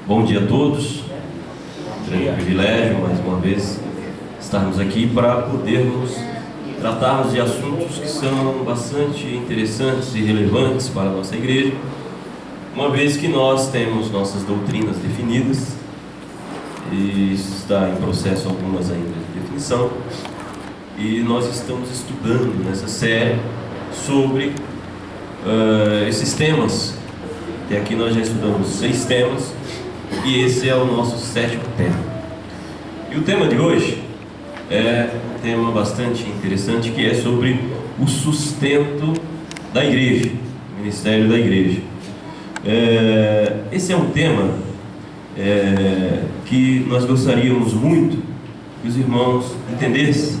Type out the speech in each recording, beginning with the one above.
Bom dia a todos. Grande privilégio, mais uma vez, estarmos aqui para podermos tratarmos de assuntos que são bastante interessantes e relevantes para a nossa igreja, uma vez que nós temos nossas doutrinas definidas e está em processo algumas ainda de definição, e nós estamos estudando nessa série sobre esses temas. Até aqui nós já estudamos 6 temas e esse é o nosso 7º tema. E o tema de hoje é um tema bastante interessante, que é sobre o sustento da igreja, o ministério da igreja. Esse é um tema que nós gostaríamos muito que os irmãos entendessem,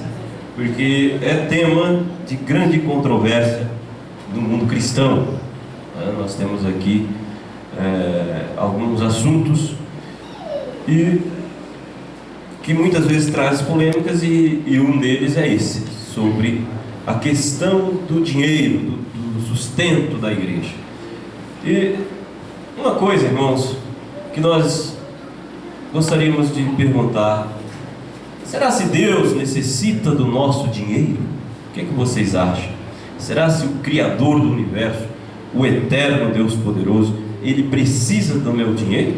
porque é tema de grande controvérsia no mundo cristão. Nós temos aqui alguns assuntos e que muitas vezes traz polêmicas, e um deles é esse, sobre a questão do dinheiro, do sustento da igreja. E uma coisa, irmãos, que nós gostaríamos de perguntar: será se Deus necessita do nosso dinheiro? O que é que vocês acham? Será se o Criador do universo, o eterno Deus poderoso, Ele precisa do meu dinheiro?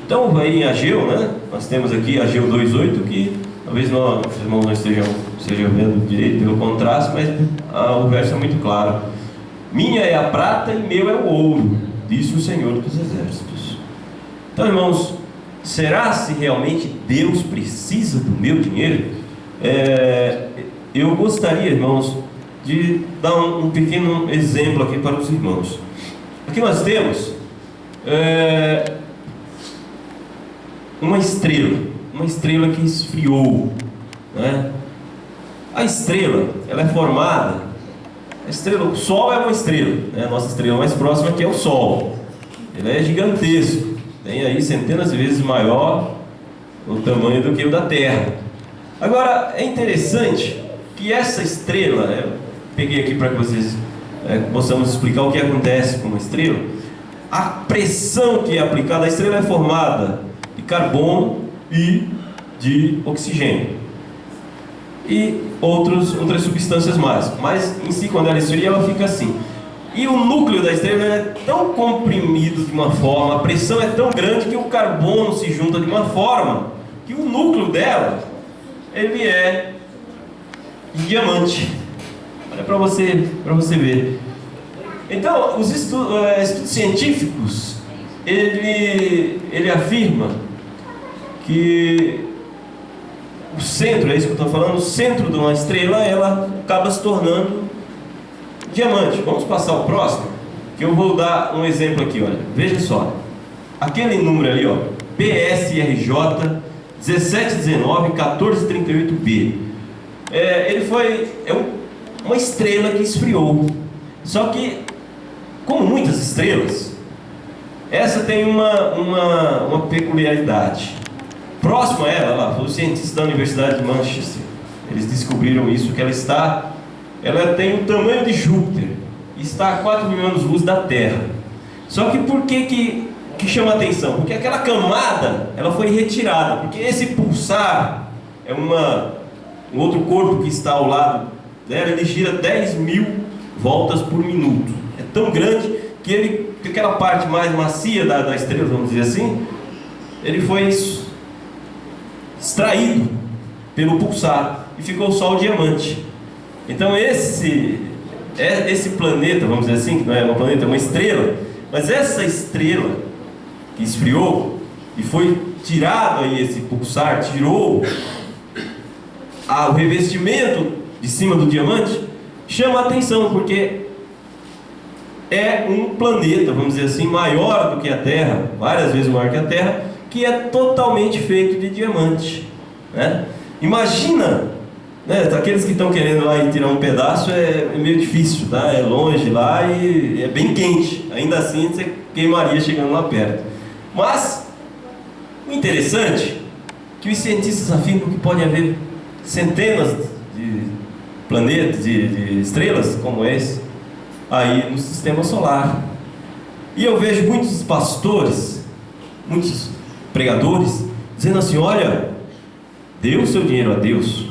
Então, vai em Ageu, né? Nós temos aqui Ageu 2:8, que talvez os irmãos não estejam vendo direito pelo contraste, mas o verso é muito claro. Minha é a prata e meu é o ouro, disse o Senhor dos Exércitos. Então, irmãos, será se realmente Deus precisa do meu dinheiro? Eu gostaria, irmãos, de dar um pequeno exemplo aqui para os irmãos. Aqui nós temos uma estrela que esfriou, né? A estrela, ela é formada, o Sol é uma estrela, né? A nossa estrela mais próxima aqui é o Sol. Ele é gigantesco, tem aí centenas de vezes maior o tamanho do que o da Terra. Agora, é interessante que essa estrela, eu peguei aqui para que vocês possamos explicar o que acontece com uma estrela. A pressão que é aplicada à estrela é formada de carbono e de oxigênio e outras substâncias mais. Mas em si, quando ela esfria, ela fica assim. E o núcleo da estrela é tão comprimido de uma forma, a pressão é tão grande que o carbono se junta de uma forma que o núcleo dela, ele é de diamante. Olha para você ver. Então, os estudos científicos, ele afirma que o centro, é isso que eu estou falando, o centro de uma estrela, ela acaba se tornando diamante. Vamos passar ao próximo, que eu vou dar um exemplo aqui, olha. Veja só, aquele número ali, ó, PSRJ 1719-1438b, uma estrela que esfriou. Só que, como muitas estrelas, essa tem uma peculiaridade. Próximo a ela, os cientistas da Universidade de Manchester, eles descobriram isso, que ela tem o tamanho de Júpiter, e está a 4 mil anos-luz da Terra. Só que por que chama a atenção? Porque aquela camada, ela foi retirada, porque esse pulsar é um outro corpo que está ao lado dela, ele gira 10.000 voltas por minuto. É tão grande que aquela parte mais macia da estrela, vamos dizer assim, ele foi extraído pelo pulsar e ficou só o diamante. Então esse planeta, vamos dizer assim, que não é um planeta, é uma estrela, mas essa estrela que esfriou e foi tirado aí esse pulsar, tirou o revestimento de cima do diamante, chama a atenção, porque é um planeta, vamos dizer assim, maior do que a Terra, várias vezes maior que a Terra, que é totalmente feito de diamante, né? Imagina, né, aqueles que estão querendo lá e tirar um pedaço, é meio difícil, tá? É longe lá e é bem quente, ainda assim você queimaria chegando lá perto. Mas o interessante é que os cientistas afirmam que pode haver centenas de planetas, de estrelas como esse aí no sistema solar. E eu vejo muitos pastores muitos pregadores, dizendo assim: olha, dê o seu dinheiro a Deus.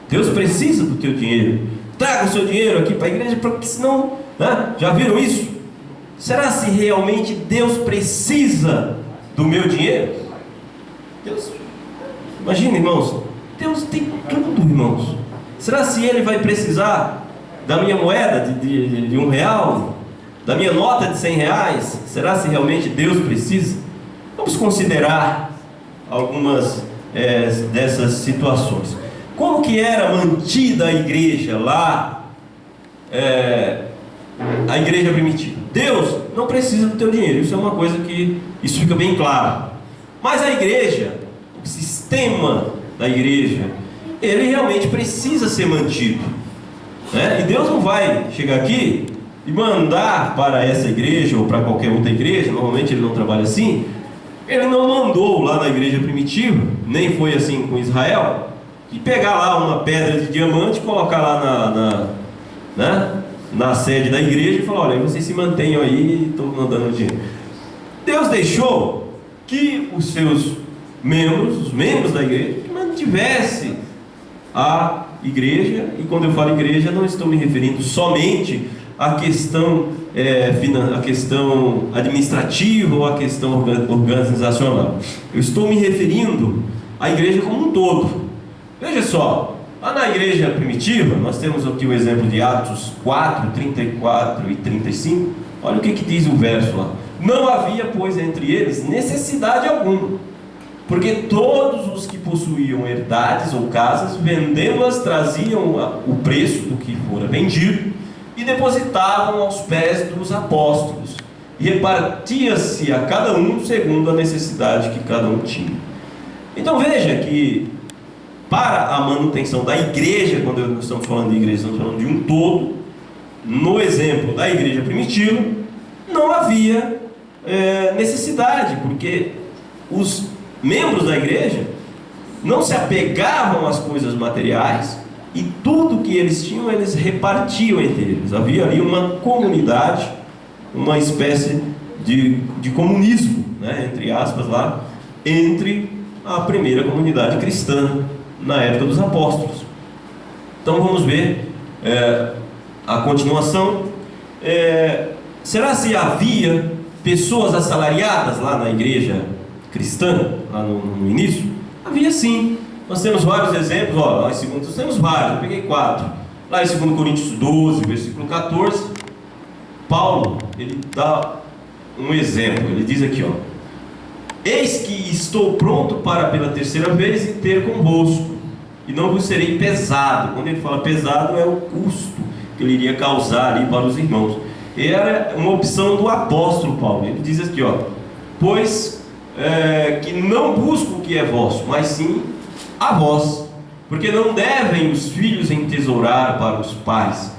Deus precisa do teu dinheiro. Traga o seu dinheiro aqui para a igreja, porque senão, né? Já viram isso? Será se realmente Deus precisa do meu dinheiro? Deus, imagina, irmãos, Deus tem tudo, irmãos. Será se Ele vai precisar da minha moeda de R$1, da minha nota de R$100? Será se realmente Deus precisa? Vamos considerar algumas dessas situações. Como que era mantida a igreja lá, a igreja primitiva? Deus não precisa do teu dinheiro, isso é uma coisa que isso fica bem claro. Mas a igreja, o sistema da igreja, ele realmente precisa ser mantido, né? E Deus não vai chegar aqui e mandar para essa igreja ou para qualquer outra igreja. Normalmente Ele não trabalha assim. Ele não mandou lá na igreja primitiva, nem foi assim com Israel, e pegar lá uma pedra de diamante, colocar lá na sede da igreja e falar: olha, vocês se mantenham aí, estou mandando dinheiro. Deus deixou que os seus membros, os membros da igreja, mantivesse a igreja. E quando eu falo igreja, não estou me referindo somente à questão a questão administrativa ou à questão organizacional. Eu estou me referindo à igreja como um todo. Veja só, lá na igreja primitiva, nós temos aqui o exemplo de Atos 4, 34 e 35. Olha o que diz o verso lá: não havia, pois, entre eles necessidade alguma, porque todos os que possuíam herdades ou casas, vendendo-as, traziam o preço do que fora vendido e depositavam aos pés dos apóstolos, e repartia-se a cada um segundo a necessidade que cada um tinha. Então veja que para a manutenção da igreja, quando nós estamos falando de igreja, estamos falando de um todo. No exemplo da igreja primitiva, não havia necessidade, porque os membros da igreja não se apegavam às coisas materiais, e tudo que eles tinham, eles repartiam entre eles. Havia ali uma comunidade, uma espécie de comunismo, né, entre aspas lá, entre a primeira comunidade cristã na época dos apóstolos. Então vamos ver a continuação. Será se havia pessoas assalariadas lá na igreja cristã, lá no início? Havia sim. Nós temos vários exemplos. Lá em 2, nós temos vários, eu peguei 4. Lá em 2 Coríntios 12, versículo 14, Paulo, ele dá um exemplo. Ele diz aqui, eis que estou pronto para pela terceira vez e ter convosco, e não vos serei pesado. Quando ele fala pesado, é o custo que ele iria causar ali para os irmãos. Era uma opção do apóstolo Paulo. Ele diz aqui, pois que não busco o que é vosso, mas sim a vós, porque não devem os filhos entesourar para os pais,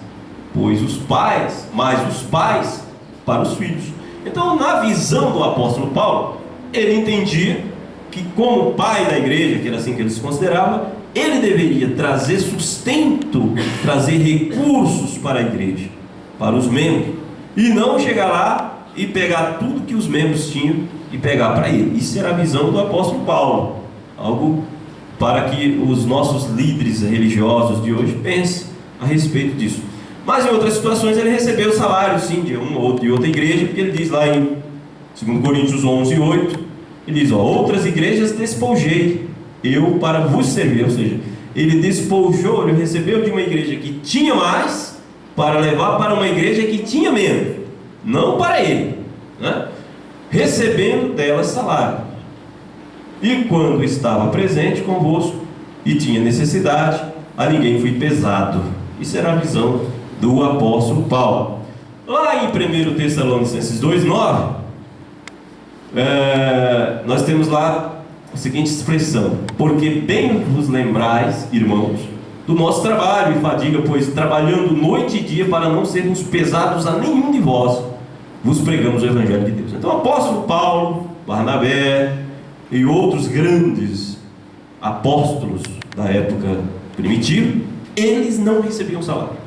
pois os pais, mas os pais para os filhos. Então, na visão do apóstolo Paulo, ele entendia que, como pai da igreja, que era assim que ele se considerava, ele deveria trazer sustento, trazer recursos para a igreja, para os membros, e não chegar lá e pegar tudo que os membros tinham e pegar para ele. Isso era a visão do apóstolo Paulo, algo para que os nossos líderes religiosos de hoje pensem a respeito disso. Mas em outras situações ele recebeu o salário sim de uma ou de outra igreja, porque ele diz lá em 2 Coríntios 11, 8, ele diz, outras igrejas despojei eu para vos servir. Ou seja, ele despojou, ele recebeu de uma igreja que tinha mais, para levar para uma igreja que tinha menos, não para ele, né? Recebendo dela salário. E quando estava presente convosco e tinha necessidade, a ninguém fui pesado. Isso era a visão do apóstolo Paulo. Lá em 1 Tessalonicenses 2,9, nós temos lá a seguinte expressão: porque bem vos lembrais, irmãos, do nosso trabalho e fadiga, pois trabalhando noite e dia para não sermos pesados a nenhum de vós, vos pregamos o Evangelho de Deus. Então o apóstolo Paulo, Barnabé e outros grandes apóstolos da época primitiva, eles não recebiam salário.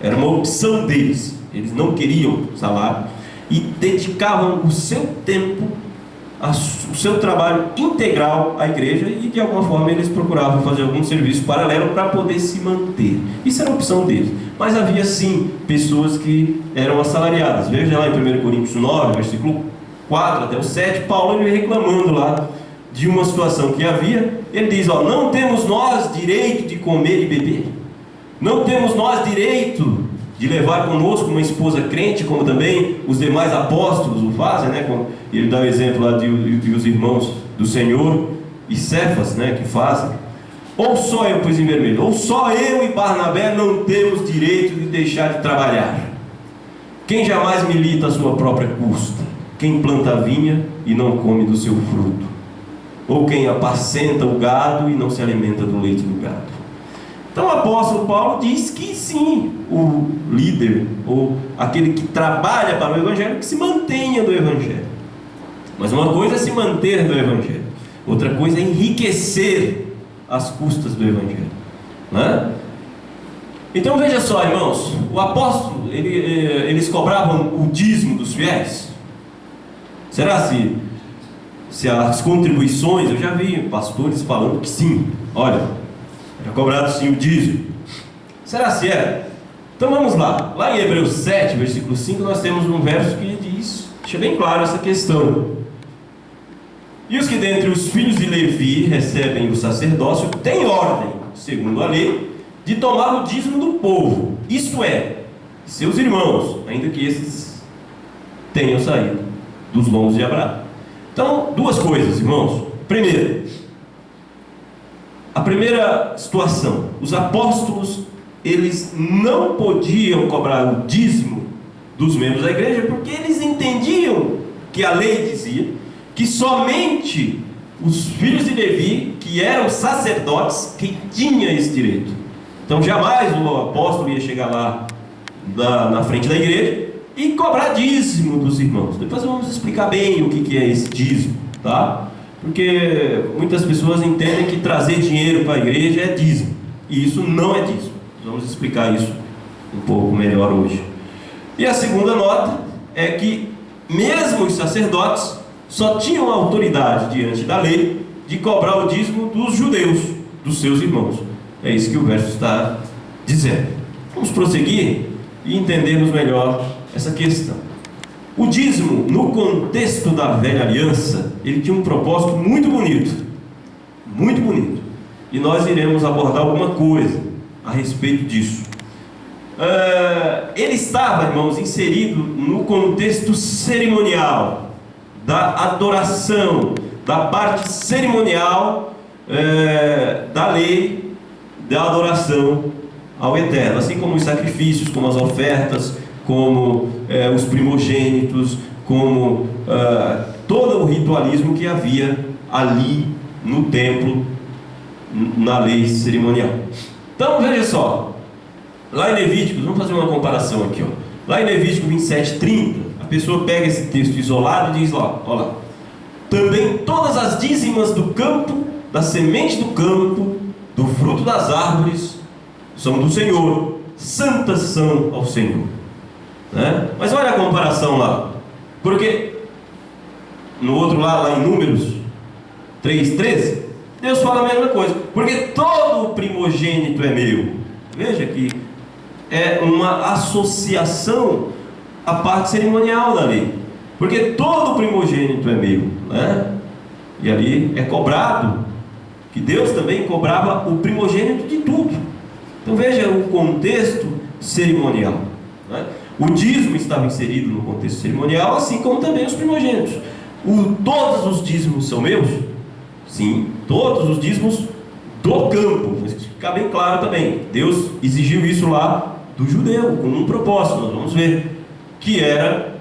Era uma opção deles. Eles não queriam salário e dedicavam o seu tempo o seu trabalho integral à igreja, e de alguma forma eles procuravam fazer algum serviço paralelo para poder se manter. Isso era a opção deles. Mas havia sim pessoas que eram assalariadas. Veja lá em 1 Coríntios 9, versículo 4 até o 7, Paulo ele reclamando lá de uma situação que havia. Ele diz: não temos nós direito de comer e beber? Não temos nós direito de levar conosco uma esposa crente, como também os demais apóstolos o fazem, né? Ele dá o exemplo lá de os irmãos do Senhor e Cefas, né, que fazem. Ou só eu pus em vermelho, ou só eu e Barnabé não temos direito de deixar de trabalhar? Quem jamais milita a sua própria custa? Quem planta a vinha e não come do seu fruto? Ou quem apacenta o gado e não se alimenta do leite do gado? Então o apóstolo Paulo diz que sim, o líder, ou aquele que trabalha para o Evangelho, que se mantenha do Evangelho. Mas uma coisa é se manter do Evangelho, outra coisa é enriquecer às custas do Evangelho, né? Então veja só, irmãos, o apóstolo, eles cobravam o dízimo dos fiéis? Será se as contribuições, eu já vi pastores falando que sim, olha, era cobrado sim o dízimo. Será se é? Então vamos lá. Lá em Hebreus 7, versículo 5, nós temos um verso que diz, deixa bem claro essa questão. E os que dentre os filhos de Levi recebem o sacerdócio têm ordem, segundo a lei, de tomar o dízimo do povo, isto é, seus irmãos, ainda que esses tenham saído dos lombos de Abraão. Então, duas coisas, irmãos. Primeiro, a primeira situação, os apóstolos, eles não podiam cobrar o dízimo dos membros da igreja, porque eles entendiam que a lei dizia que somente os filhos de Levi, que eram sacerdotes, que tinham esse direito. Então jamais o apóstolo ia chegar lá na frente da igreja e cobrar dízimo dos irmãos. Depois vamos explicar bem o que é esse dízimo, tá? Porque muitas pessoas entendem que trazer dinheiro para a igreja é dízimo, e isso não é dízimo. Vamos explicar isso um pouco melhor hoje. E a segunda nota é que mesmo os sacerdotes só tinham autoridade diante da lei de cobrar o dízimo dos judeus, dos seus irmãos. É isso que o verso está dizendo. Vamos prosseguir e entendermos melhor essa questão. O dízimo, no contexto da velha aliança, ele tinha um propósito muito bonito, e nós iremos abordar alguma coisa a respeito disso. Ele estava, irmãos, inserido no contexto cerimonial, da adoração, da parte cerimonial da lei da adoração ao Eterno, assim como os sacrifícios, como as ofertas, como os primogênitos, como todo o ritualismo que havia ali no templo, na lei cerimonial. Então veja só, lá em Levíticos, vamos fazer uma comparação aqui, lá em Levítico 27:30, a pessoa pega esse texto isolado e diz lá, olha lá: também todas as dízimas do campo, da semente do campo, do fruto das árvores, são do Senhor, santas são ao Senhor. Né? Mas olha a comparação lá, porque no outro lado, lá em Números 3:13, Deus fala a mesma coisa, porque todo o primogênito é meu. Veja que é uma associação à parte cerimonial da lei, porque todo o primogênito é meu, né? E ali é cobrado, que Deus também cobrava o primogênito de tudo. Então veja o contexto cerimonial, né? O dízimo estava inserido no contexto cerimonial, assim como também os primogênitos. Todos os dízimos são meus? Sim, todos os dízimos do campo. Mas ficar bem claro também, Deus exigiu isso lá do judeu, com um propósito. Nós vamos ver que era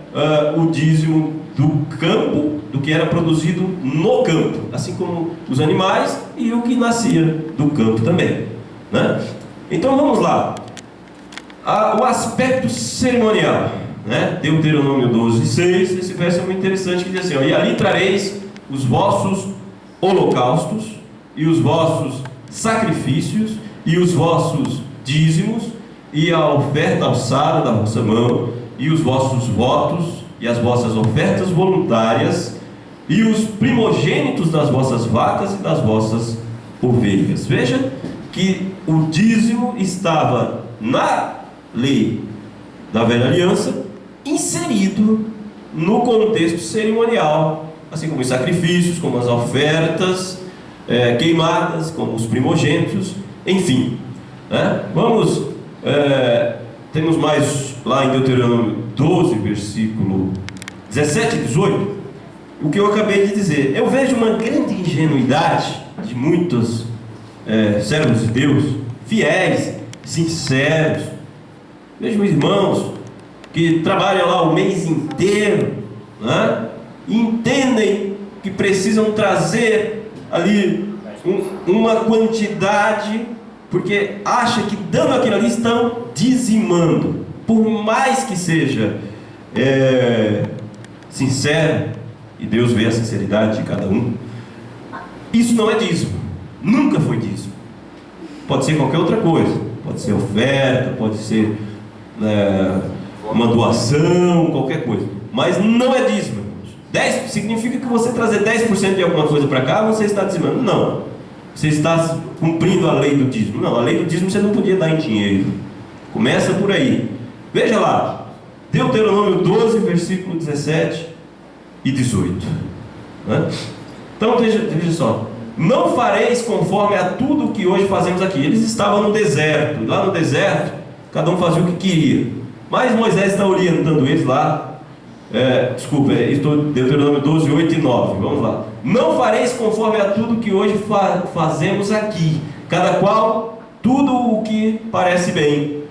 o dízimo do campo, do que era produzido no campo, assim como os animais e o que nascia do campo também, né? Então vamos lá. O aspecto cerimonial, né? Deuteronômio 12:6, esse verso é muito interessante, que diz assim: e ali trareis os vossos holocaustos e os vossos sacrifícios e os vossos dízimos e a oferta alçada da vossa mão e os vossos votos e as vossas ofertas voluntárias e os primogênitos das vossas vacas e das vossas ovelhas. Veja que o dízimo estava na lei da velha aliança, inserido no contexto cerimonial, assim como os sacrifícios, como as ofertas queimadas, como os primogênitos, enfim, né? Temos mais lá em Deuteronômio 12, versículo 17 e 18, o que eu acabei de dizer. Eu vejo uma grande ingenuidade de muitos servos de Deus, fiéis, sinceros. Vejo irmãos que trabalham lá o mês inteiro, né? E entendem que precisam trazer ali uma quantidade, porque acham que dando aquilo ali estão dizimando. Por mais que seja sincero, e Deus vê a sinceridade de cada um, isso não é dízimo, nunca foi dízimo. Pode ser qualquer outra coisa, pode ser oferta, pode ser uma doação, qualquer coisa, mas não é dízimo, irmãos. 10 significa que você trazer 10% de alguma coisa para cá, você está dizimando. Não, você está cumprindo a lei do dízimo. Não, a lei do dízimo você não podia dar em dinheiro. Começa por aí. Veja lá, Deuteronômio 12, versículo 17 e 18, né? Então veja só: não fareis conforme a tudo que hoje fazemos aqui. Eles estavam no deserto, lá no deserto cada um fazia o que queria, mas Moisés está orientando eles lá. Deuteronômio 12, 8 e 9, vamos lá. Não fareis conforme a tudo que hoje fazemos aqui, cada qual tudo o que parece bem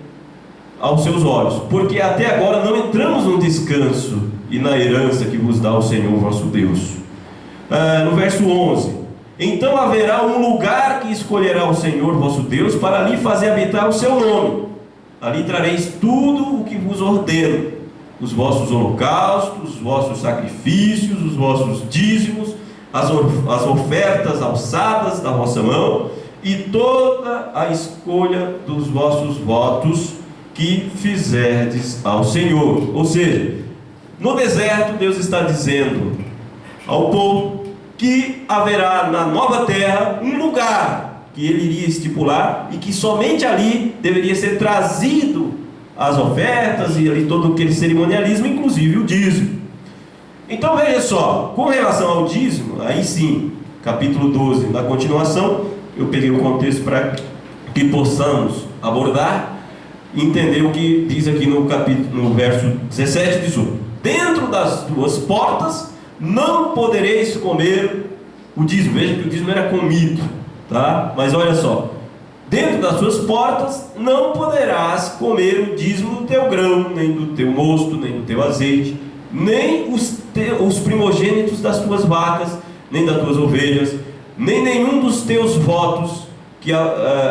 aos seus olhos, porque até agora não entramos no descanso e na herança que vos dá o Senhor vosso Deus. No verso 11: então haverá um lugar que escolherá o Senhor vosso Deus para ali fazer habitar o seu nome. Ali trareis tudo o que vos ordeno, os vossos holocaustos, os vossos sacrifícios, os vossos dízimos, as ofertas alçadas da vossa mão, e toda a escolha dos vossos votos que fizerdes ao Senhor. Ou seja, no deserto Deus está dizendo ao povo que haverá na nova terra um lugar que ele iria estipular, e que somente ali deveria ser trazido as ofertas e ali todo aquele cerimonialismo, inclusive o dízimo. Então veja só, com relação ao dízimo, aí sim, capítulo 12, na continuação, eu peguei o contexto para que possamos abordar e entender o que diz aqui no verso 17 e 18. Dentro das duas portas não podereis comer o dízimo. Veja que o dízimo era comido, tá? Mas olha só: dentro das suas portas não poderás comer o dízimo do teu grão, nem do teu mosto, nem do teu azeite, nem os primogênitos das tuas vacas, nem das tuas ovelhas, nem nenhum dos teus votos que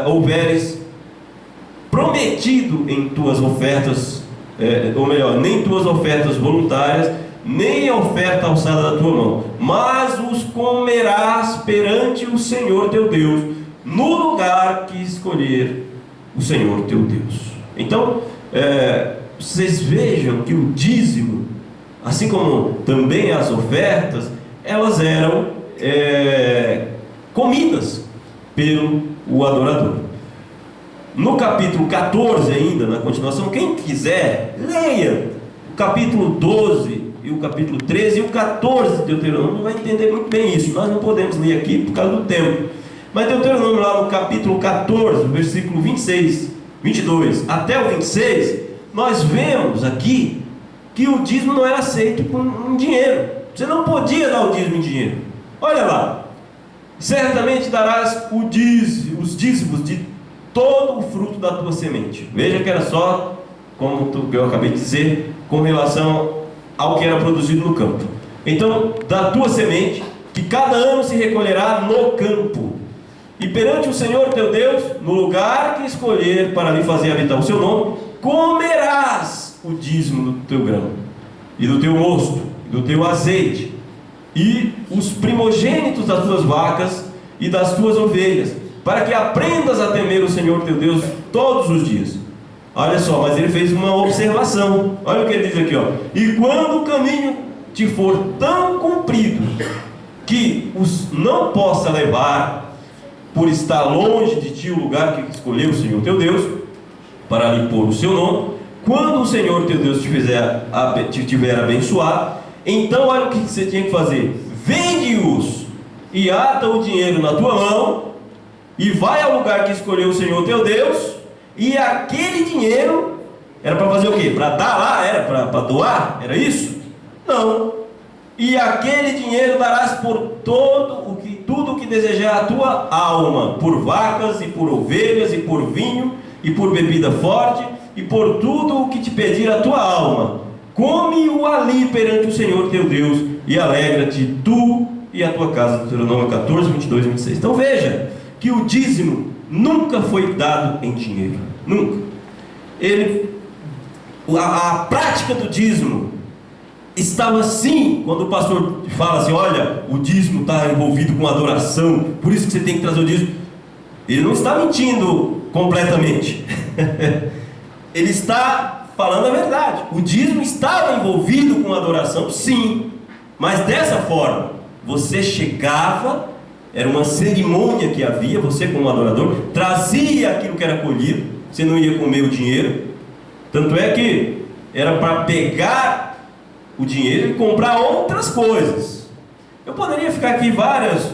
houveres prometido em tuas ofertas, ou melhor, nem tuas ofertas voluntárias, nem a oferta alçada da tua mão, mas os comerás perante o Senhor teu Deus, no lugar que escolher o Senhor teu Deus. Então, vocês vejam que o dízimo, assim como também as ofertas, elas eram comidas pelo adorador. No capítulo 14 ainda, na continuação, quem quiser, leia o capítulo 12 e o capítulo 13 e o 14 de Deuteronômio, vai entender muito bem isso. Nós não podemos ler aqui por causa do tempo, mas Deuteronômio lá no capítulo 14, versículo 26, 22 até o 26, nós vemos aqui que o dízimo não era aceito com dinheiro. Você não podia dar o dízimo em dinheiro. Olha lá: certamente darás os dízimos de todo o fruto da tua semente. Veja que era só, como eu acabei de dizer, com relação ao que era produzido no campo. Então, da tua semente, que cada ano se recolherá no campo, e perante o Senhor teu Deus, no lugar que escolher para lhe fazer habitar o seu nome, comerás o dízimo do teu grão, e do teu mosto, e do teu azeite, e os primogênitos das tuas vacas e das tuas ovelhas, para que aprendas a temer o Senhor teu Deus todos os dias. Olha só, mas ele fez uma observação. Olha o que ele diz aqui, ó: e quando te for tão comprido que os não possa levar, por estar longe de ti o lugar que escolheu o Senhor teu Deus, para ali pôr o seu nome, quando o Senhor teu Deus te tiver abençoado, então olha o que você tinha que fazer: vende-os e ata o dinheiro na tua mão, e vai ao lugar que escolheu o Senhor teu Deus, e aquele dinheiro era para fazer o quê? Para dar lá? Era para doar? Era isso? Não. E aquele dinheiro darás por tudo o que desejar a tua alma, por vacas e por ovelhas e por vinho e por bebida forte e por tudo o que te pedir a tua alma. Come-o ali perante o Senhor teu Deus e alegra-te tu e a tua casa. Deuteronômio 14, 22 e 26. Então veja que o dízimo nunca foi dado em dinheiro. Nunca. A prática do dízimo estava assim, quando o pastor fala assim: olha, o dízimo está envolvido com adoração, por isso que você tem que trazer o dízimo. Ele não está mentindo completamente. Ele está falando a verdade. O dízimo estava envolvido com adoração, sim, mas dessa forma: você chegava, era uma cerimônia que havia, você como adorador trazia aquilo que era colhido, você não ia comer o dinheiro. Tanto é que era para pegar o dinheiro e comprar outras coisas. Eu poderia ficar aqui várias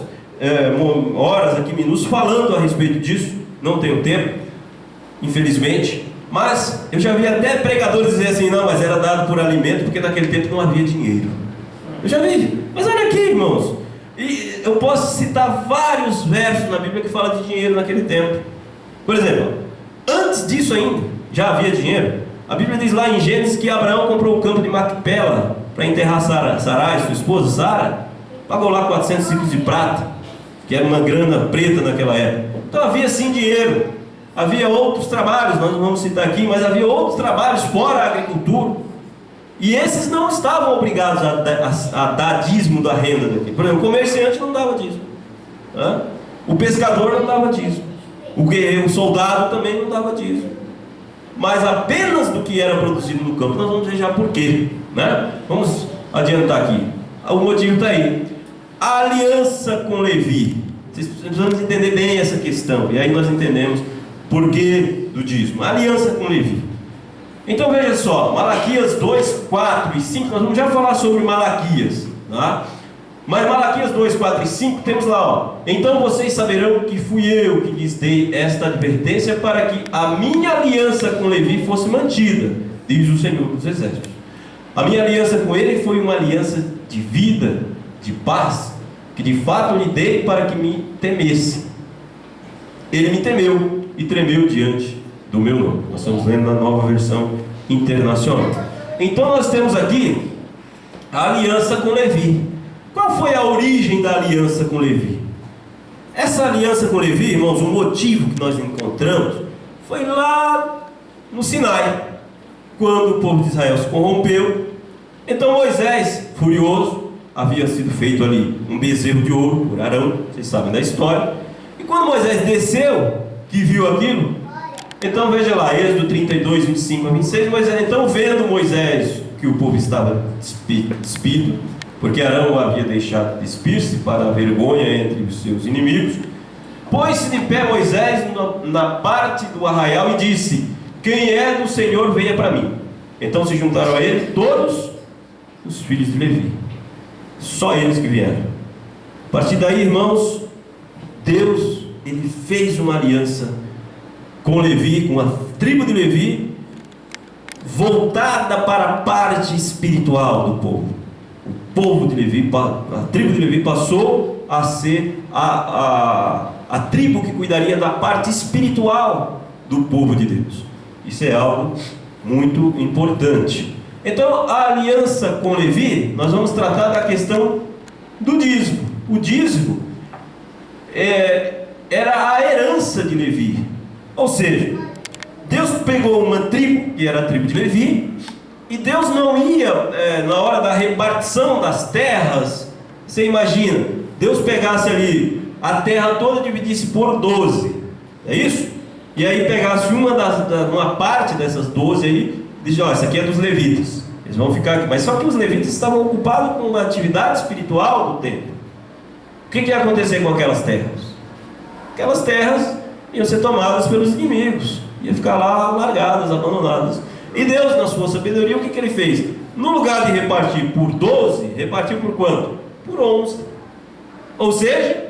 horas, aqui minutos, falando a respeito disso. Não tenho tempo, infelizmente. Mas eu já vi até pregadores dizer assim: não, mas era dado por alimento, porque naquele tempo não havia dinheiro. Eu já vi. Mas olha aqui, irmãos, e eu posso citar vários versos na Bíblia que falam de dinheiro naquele tempo. Por exemplo, antes disso ainda já havia dinheiro. A Bíblia diz lá em Gênesis que Abraão comprou o campo de Macpela para enterrar Sarai, sua esposa Sara. Pagou lá 400 ciclos de prata, que era uma grana preta naquela época. Então havia sim dinheiro. Havia outros trabalhos, nós não vamos citar aqui, mas havia outros trabalhos fora a agricultura. E esses não estavam obrigados a dar dízimo da renda daqui. Por exemplo, o comerciante não dava dízimo, o pescador não dava dízimo, o soldado também não dava dízimo. Mas apenas do que era produzido no campo. Nós vamos ver já por quê, né? Vamos adiantar aqui. O motivo está aí. A aliança com Levi. Vocês precisam entender bem essa questão, e aí nós entendemos por que do dízimo. A aliança com Levi. Então veja só, Malaquias 2, 4 e 5, nós vamos já falar sobre Malaquias, tá? Mas Malaquias 2, 4 e 5, temos lá, ó: então vocês saberão que fui eu que lhes dei esta advertência, para que a minha aliança com Levi fosse mantida, diz o Senhor dos Exércitos. A minha aliança com ele foi uma aliança de vida, de paz, que de fato lhe dei para que me temesse. Ele me temeu e tremeu diante do meu nome. Nós estamos lendo na Nova Versão Internacional. Então nós temos aqui a aliança com Levi. Qual foi a origem da aliança com Levi? Essa aliança com Levi, irmãos, o motivo que nós encontramos foi lá no Sinai, quando o povo de Israel se corrompeu. Então Moisés, furioso, havia sido feito ali um bezerro de ouro por Arão, vocês sabem da história. E quando Moisés desceu, que viu aquilo, então veja lá, Êxodo 32, 25 a 26, Moisés, então vendo Moisés que o povo estava despido, porque Arão o havia deixado despir-se para a vergonha entre os seus inimigos, pôs-se de pé Moisés na parte do arraial e disse: quem é do Senhor, venha para mim. Então se juntaram a ele todos os filhos de Levi, só eles que vieram. A partir daí, irmãos, Deus, ele fez uma aliança com Levi, com a tribo de Levi, voltada para a parte espiritual do povo. O povo de Levi, a tribo de Levi passou a ser a tribo que cuidaria da parte espiritual do povo de Deus. Isso é algo muito importante. Então, a aliança com Levi, nós vamos tratar da questão do dízimo. O dízimo era a herança de Levi. Ou seja, Deus pegou uma tribo, que era a tribo de Levi, e Deus não ia, na hora da repartição das terras, você imagina, Deus pegasse ali a terra toda, dividisse por 12, é isso? E aí pegasse uma parte dessas 12 aí, e disse: ó, essa aqui é dos levitas, Eles vão ficar aqui. Mas só que os levitas estavam ocupados com uma atividade espiritual do templo. O que ia acontecer com aquelas terras? Aquelas terras iam ser tomadas pelos inimigos, iam ficar lá largadas, abandonadas. E Deus, na sua sabedoria, o que ele fez? No lugar de repartir por 12, repartiu por quanto? Por 11. Ou seja,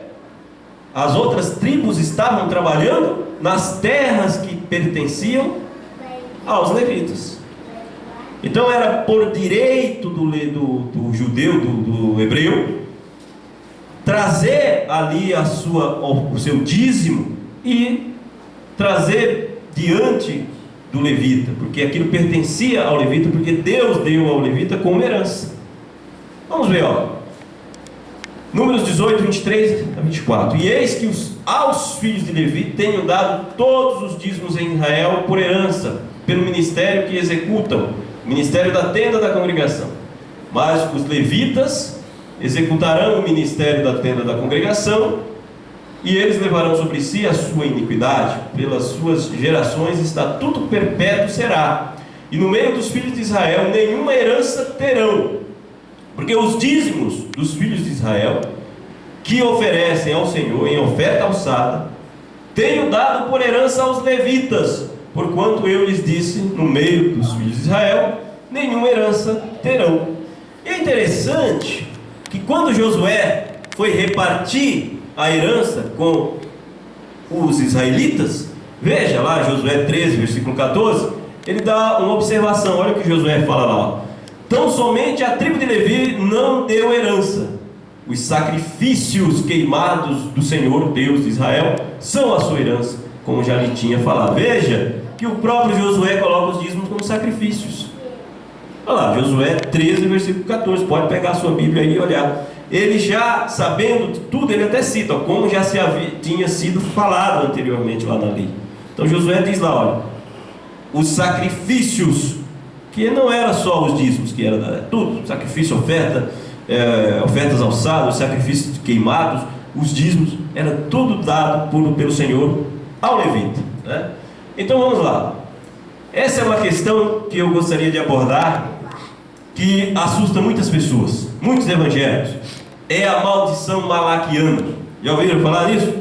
as outras tribos estavam trabalhando nas terras que pertenciam aos levitas. Então era por direito do judeu, do hebreu, trazer ali o seu dízimo e trazer diante do levita, porque aquilo pertencia ao levita, porque Deus deu ao levita como herança. Vamos ver, Números 18, 23 a 24. E eis que aos filhos de Levi tenho dado todos os dízimos em Israel por herança, pelo ministério que executam, ministério da tenda da congregação. Mas os levitas executarão o ministério da tenda da congregação, e eles levarão sobre si a sua iniquidade, pelas suas gerações estatuto perpétuo será. E no meio dos filhos de Israel nenhuma herança terão, porque os dízimos dos filhos de Israel, que oferecem ao Senhor em oferta alçada, tenho dado por herança aos levitas, porquanto eu lhes disse, no meio dos filhos de Israel, nenhuma herança terão. E é interessante que quando Josué foi repartir a herança com os israelitas, veja lá Josué 13, versículo 14, ele dá uma observação. Olha o que Josué fala lá, tão somente a tribo de Levi não deu herança. Os sacrifícios queimados do Senhor Deus de Israel são a sua herança, como já lhe tinha falado. Veja que o próprio Josué coloca os dízimos como sacrifícios. Olha lá, Josué 13, versículo 14, pode pegar a sua Bíblia aí e olhar. Ele já sabendo de tudo, ele até cita, como já tinha sido falado anteriormente lá na lei. Então Josué diz lá, olha, os sacrifícios, que não era só os dízimos, que era tudo, sacrifício, ofertas alçadas, sacrifícios queimados, os dízimos, era tudo dado pelo Senhor ao levita, né? Então vamos lá. Essa é uma questão que eu gostaria de abordar, que assusta muitas pessoas, muitos evangélicos. É a maldição malaquiana. Já ouviram falar nisso?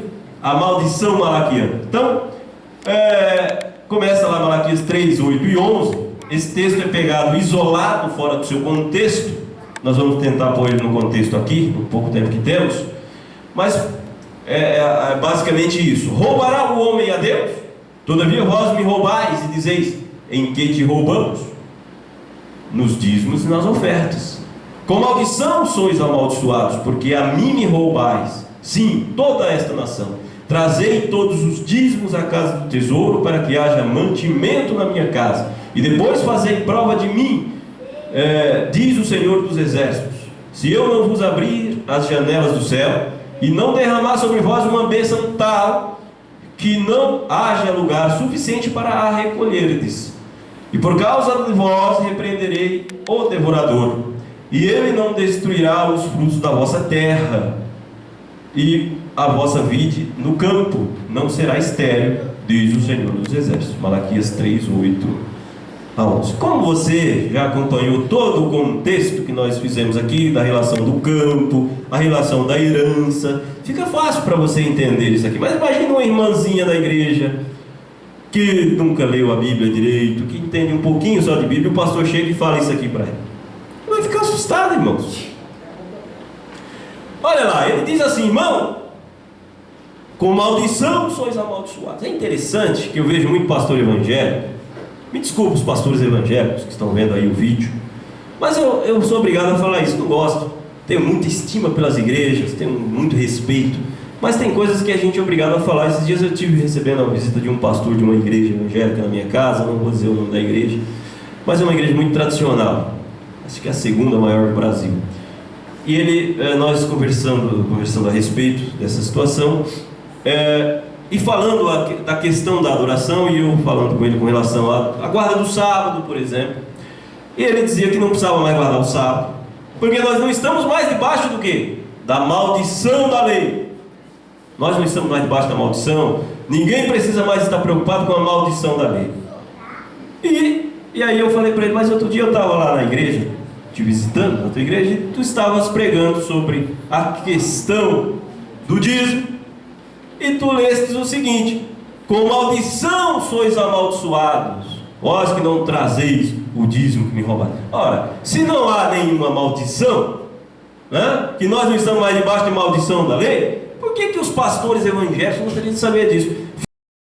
A maldição malaquiana. Então, começa lá Malaquias 3, 8 e 11. Esse texto é pegado isolado, fora do seu contexto. Nós vamos tentar pôr ele no contexto aqui, no pouco tempo que temos. Mas é basicamente isso. Roubará o homem a Deus? Todavia vós me roubais e dizeis, em que te roubamos? Nos dízimos e nas ofertas. Com maldição sois amaldiçoados, porque a mim me roubais, sim, toda esta nação. Trazei todos os dízimos à casa do tesouro, para que haja mantimento na minha casa, e depois fazei prova de mim, diz o Senhor dos Exércitos, se eu não vos abrir as janelas do céu, e não derramar sobre vós uma bênção tal, que não haja lugar suficiente para a recolherdes. E por causa de vós repreenderei o devorador, e ele não destruirá os frutos da vossa terra, e a vossa vide no campo não será estéril, diz o Senhor dos Exércitos. Malaquias 3, 8 a 11. Como você já acompanhou todo o contexto que nós fizemos aqui, da relação do campo, a relação da herança, fica fácil para você entender isso aqui. Mas imagine uma irmãzinha da igreja que nunca leu a Bíblia direito, que entende um pouquinho só de Bíblia, o pastor chega e fala isso aqui para ela. Vai ficar assustado, irmãos. Olha lá, ele diz assim, irmão, com maldição sois amaldiçoados. É interessante que eu vejo muito pastor evangélico, me desculpe os pastores evangélicos que estão vendo aí o vídeo, mas eu sou obrigado a falar isso, não gosto, tenho muita estima pelas igrejas, tenho muito respeito, mas tem coisas que a gente é obrigado a falar. Esses dias eu estive recebendo a visita de um pastor de uma igreja evangélica na minha casa, não vou dizer o nome da igreja, mas é uma igreja muito tradicional, acho que é a segunda maior do Brasil. E nós conversando a respeito dessa situação, e falando da questão da adoração, e eu falando com ele com relação à guarda do sábado, por exemplo. E ele dizia que não precisava mais guardar o sábado, porque nós não estamos mais debaixo do quê? Da maldição da lei. Nós não estamos mais debaixo da maldição. Ninguém precisa mais estar preocupado com a maldição da lei. E E aí eu falei para ele, mas outro dia eu estava lá na igreja, te visitando na tua igreja, e tu estavas pregando sobre a questão do dízimo, e tu lestes o seguinte: com maldição sois amaldiçoados, vós que não trazeis o dízimo que me roubaram. Ora, se não há nenhuma maldição, né, que nós não estamos mais debaixo de maldição da lei, por que os pastores evangélicos gostariam de saber disso?